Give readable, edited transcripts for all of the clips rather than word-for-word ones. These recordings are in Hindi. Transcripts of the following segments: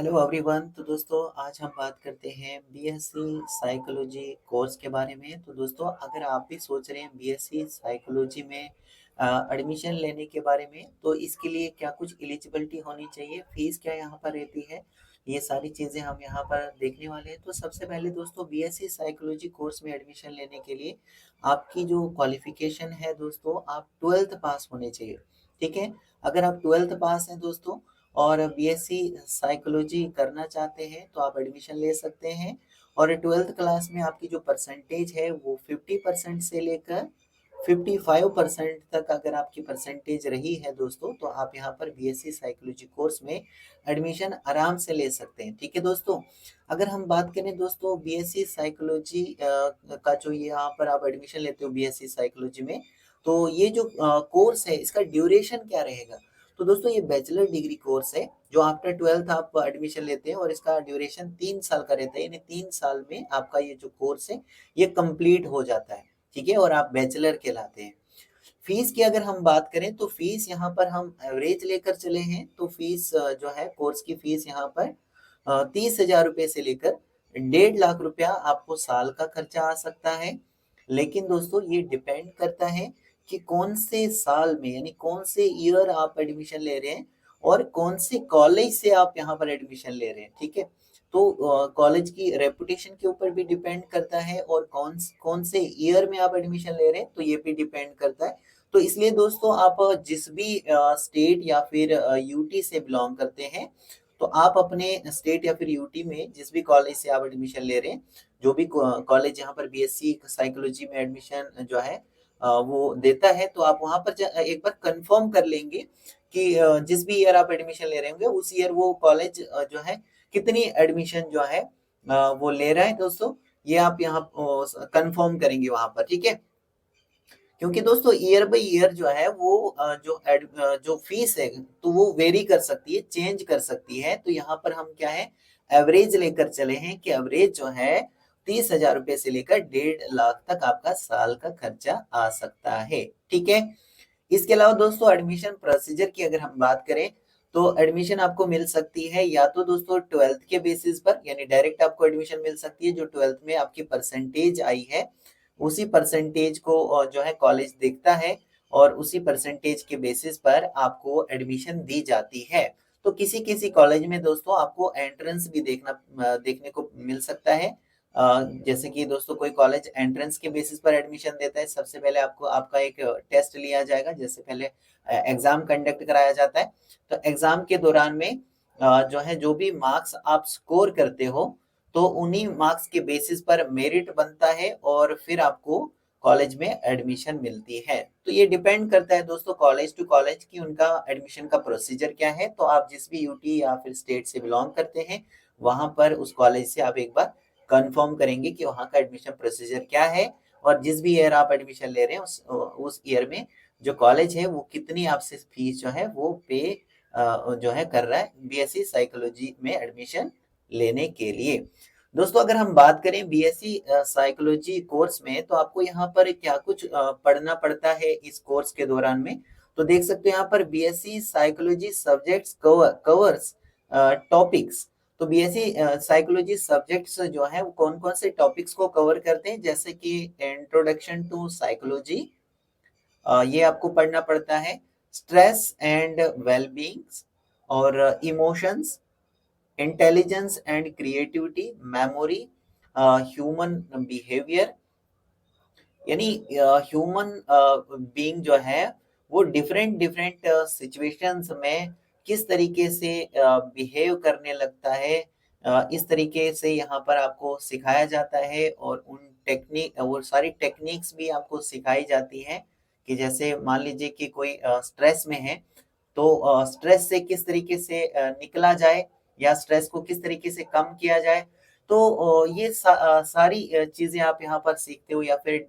Hello everyone. तो दोस्तों आज हम बात करते हैं बीएससी साइकोलॉजी कोर्स के बारे में। तो दोस्तों अगर आप भी सोच रहे हैं बीएससी साइकोलॉजी में एडमिशन लेने के बारे में, तो इसके लिए क्या कुछ एलिजिबिलिटी होनी चाहिए, फीस क्या यहाँ पर रहती है, ये सारी चीज़ें हम यहाँ पर देखने वाले हैं। तो सबसे पहले दोस्तों बीएससी साइकोलॉजी कोर्स में एडमिशन लेने के लिए आपकी जो क्वालिफिकेशन है दोस्तों, आप ट्वेल्थ पास होने चाहिए। ठीक है, अगर आप ट्वेल्थ पास हैं दोस्तों और बीएससी साइकोलॉजी करना चाहते हैं तो आप एडमिशन ले सकते हैं। और ट्वेल्थ क्लास में आपकी जो परसेंटेज है वो 50% से लेकर 55% तक अगर आपकी परसेंटेज रही है दोस्तों, तो आप यहाँ पर बीएससी साइकोलॉजी कोर्स में एडमिशन आराम से ले सकते हैं। ठीक है दोस्तों, अगर हम बात करें दोस्तों बीएससी साइकोलॉजी का जो यहाँ पर आप एडमिशन लेते हो बीएससी साइकोलॉजी में, तो ये जो कोर्स है इसका ड्यूरेशन क्या रहेगा। तो दोस्तों ये बैचलर डिग्री कोर्स है जो आफ्टर ट्वेल्थ आप एडमिशन लेते हैं और इसका ड्यूरेशन 3 साल का रहता है, यानी 3 साल में आपका ये जो कोर्स है ये कंप्लीट हो जाता है। ठीक है, और आप बैचलर कहलाते हैं। फीस की अगर हम बात करें तो फीस यहाँ पर हम एवरेज लेकर चले हैं, तो फीस जो है कोर्स की फीस यहाँ पर 30,000 रुपये से लेकर 1.5 लाख रुपया आपको साल का खर्चा आ सकता है। लेकिन दोस्तों ये डिपेंड करता है कि कौन से साल में, यानी कौन से ईयर आप एडमिशन ले रहे हैं और कौन से कॉलेज से आप यहाँ पर एडमिशन ले रहे हैं। ठीक है, तो कॉलेज की रेपुटेशन के ऊपर भी डिपेंड करता है और कौन कौन से ईयर में आप एडमिशन ले रहे हैं तो ये भी डिपेंड करता है। तो इसलिए दोस्तों आप जिस भी स्टेट या फिर यूटी से बिलोंग करते हैं, तो आप अपने स्टेट या फिर यूटी में जिस भी कॉलेज से आप एडमिशन ले रहे हैं, जो भी कॉलेज यहाँ पर बीएससी साइकोलॉजी में एडमिशन जो है वो देता है, तो आप वहां पर एक बार कंफर्म कर लेंगे कि जिस भी ईयर आप एडमिशन ले रहे होंगे उस ईयर वो कॉलेज जो है कितनी एडमिशन जो है वो ले रहा है दोस्तों, ये आप यहाँ कंफर्म करेंगे वहां पर। ठीक है, क्योंकि दोस्तों ईयर बाय ईयर जो है वो जो फीस है तो वो वेरी कर सकती है, चेंज कर सकती है। तो यहाँ पर हम क्या है, एवरेज लेकर चले हैं कि एवरेज जो है 30,000 रुपये से लेकर 1.5 लाख तक आपका साल का खर्चा आ सकता है। ठीक है, इसके अलावा दोस्तों एडमिशन प्रोसीजर की अगर हम बात करें तो एडमिशन आपको मिल सकती है या तो दोस्तों ट्वेल्थ के बेसिस पर, यानी डायरेक्ट आपको एडमिशन मिल सकती है जो ट्वेल्थ में आपकी परसेंटेज आई है, उसी परसेंटेज को जो है कॉलेज देखता है और उसी परसेंटेज के बेसिस पर आपको एडमिशन दी जाती है। तो किसी किसी कॉलेज में दोस्तों आपको एंट्रेंस भी देखने को मिल सकता है। जैसे कि दोस्तों कोई कॉलेज एंट्रेंस के बेसिस पर एडमिशन देता है, सबसे पहले आपको आपका एक टेस्ट लिया जाएगा, जैसे पहले एग्जाम कंडक्ट कराया जाता है। तो एग्जाम के दौरान में जो है जो भी मार्क्स आप स्कोर करते हो तो उन्हीं मार्क्स के बेसिस पर मेरिट बनता है और फिर आपको कॉलेज में एडमिशन मिलती है। तो ये डिपेंड करता है दोस्तों कॉलेज टू कॉलेज की उनका एडमिशन का प्रोसीजर क्या है। तो आप जिस भी यूटी या फिर स्टेट से बिलोंग करते हैं वहां पर उस कॉलेज से आप एक बार कंफर्म करेंगे कि वहां का एडमिशन प्रोसीजर क्या है और जिस भी ईयर आप एडमिशन ले रहे हैं उस ईयर में जो कॉलेज है वो कितनी आपसे फीस जो है वो पे जो है कर रहा है बीएससी साइकोलॉजी में एडमिशन लेने के लिए। दोस्तों अगर हम बात करें बीएससी साइकोलॉजी कोर्स में, तो आपको यहाँ पर क्या कुछ पढ़ना पड़ता है इस कोर्स के दौरान में। तो देख सकते हो यहाँ पर BSc psychology subjects covers topics. तो बीएससी साइकोलॉजी सब्जेक्ट्स जो है वो कौन कौन से टॉपिक्स को कवर करते हैं, जैसे कि इंट्रोडक्शन टू साइकोलॉजी, ये आपको पढ़ना पड़ता है। स्ट्रेस एंड वेलबींग्स और emotions, intelligence and creativity, memory, human behaviour, यानी ह्यूमन बीइंग जो है वो डिफरेंट डिफरेंट सिचुएशंस में किस तरीके से बिहेव करने लगता है, इस तरीके से यहाँ पर आपको सिखाया जाता है। और उन टेक्निक वो सारी टेक्निक्स भी आपको सिखाई जाती है कि जैसे मान लीजिए कि कोई स्ट्रेस में है तो स्ट्रेस से किस तरीके से निकला जाए या स्ट्रेस को किस तरीके से कम किया जाए। तो ये सारी चीजें आप यहाँ पर सीखते हो, या फिर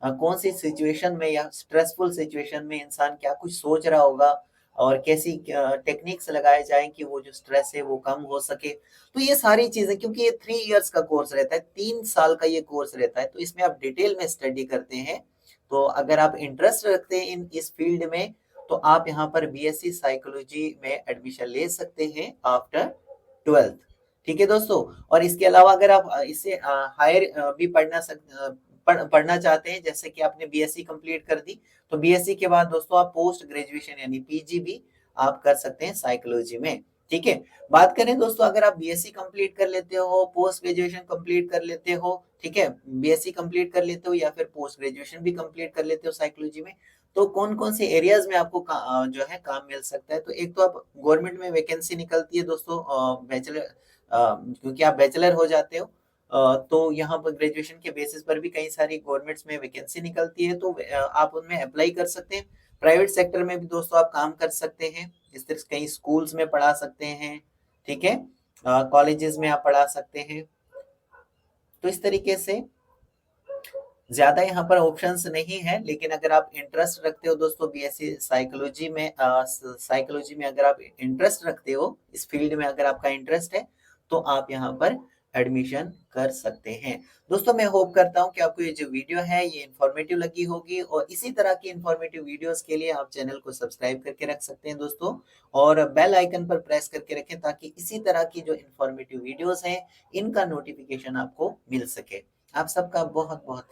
कौन सी सिचुएशन में या स्ट्रेसफुल सिचुएशन में इंसान क्या कुछ सोच रहा होगा और कैसी टेक्निक्स लगाए जाएं कि वो जो स्ट्रेस है वो कम हो सके। तो ये सारी चीजें, क्योंकि ये 3 इयर्स का कोर्स रहता है, 3 साल का ये कोर्स रहता है, तो इसमें आप डिटेल में स्टडी करते हैं। तो अगर आप इंटरेस्ट रखते हैं इन इस फील्ड में तो आप यहाँ पर बीएससी साइकोलॉजी में एडमिशन ले सकते हैं आफ्टर 12th। ठीक है दोस्तों। और इसके अलावा अगर आप इससे हायर भी पढ़ना चाहते हैं, जैसे कि आपने बीएससी कंप्लीट कर दी, तो बीएससी के बाद दोस्तों आप पोस्ट ग्रेजुएशन यानी पीजी भी आप कर सकते हैं साइकोलॉजी में। ठीक है। बात करें दोस्तों, अगर आप बीएससी कंप्लीट कर लेते हो, पोस्ट ग्रेजुएशन कंप्लीट कर लेते हो, ठीक है, बीएससी कंप्लीट कर लेते हो या फिर पोस्ट ग्रेजुएशन भी कंप्लीट कर लेते हो साइकोलॉजी में, तो कौन कौन से एरियाज में आपको जो है काम मिल सकता है। तो एक तो आप गवर्नमेंट में वैकेंसी निकलती है दोस्तों, बैचलर क्योंकि आप बैचलर हो जाते हो, तो यहाँ पर ग्रेजुएशन के बेसिस पर भी कई सारी गवर्नमेंट्स में वैकेंसी निकलती है, तो आप उनमें अप्लाई कर सकते हैं। प्राइवेट सेक्टर में भी दोस्तों आप काम कर सकते हैं, इस तरह से कई स्कूल्स में पढ़ा सकते हैं, ठीक है, कॉलेजेस में आप पढ़ा सकते हैं। तो इस तरीके से ज्यादा यहाँ पर ऑप्शंस नहीं है, लेकिन अगर आप इंटरेस्ट रखते हो दोस्तों बीएससी साइकोलॉजी में, साइकोलॉजी में अगर आप इंटरेस्ट रखते हो, इस फील्ड में अगर आपका इंटरेस्ट है, तो आप यहाँ पर एडमिशन कर सकते हैं। दोस्तों मैं होप करता हूँ कि आपको ये जो वीडियो है ये इन्फॉर्मेटिव लगी होगी, और इसी तरह की इन्फॉर्मेटिव वीडियोस के लिए आप चैनल को सब्सक्राइब करके रख सकते हैं दोस्तों, और बेल आइकन पर प्रेस करके रखें ताकि इसी तरह की जो इन्फॉर्मेटिव वीडियोस हैं इनका नोटिफिकेशन आपको मिल सके। आप सबका बहुत बहुत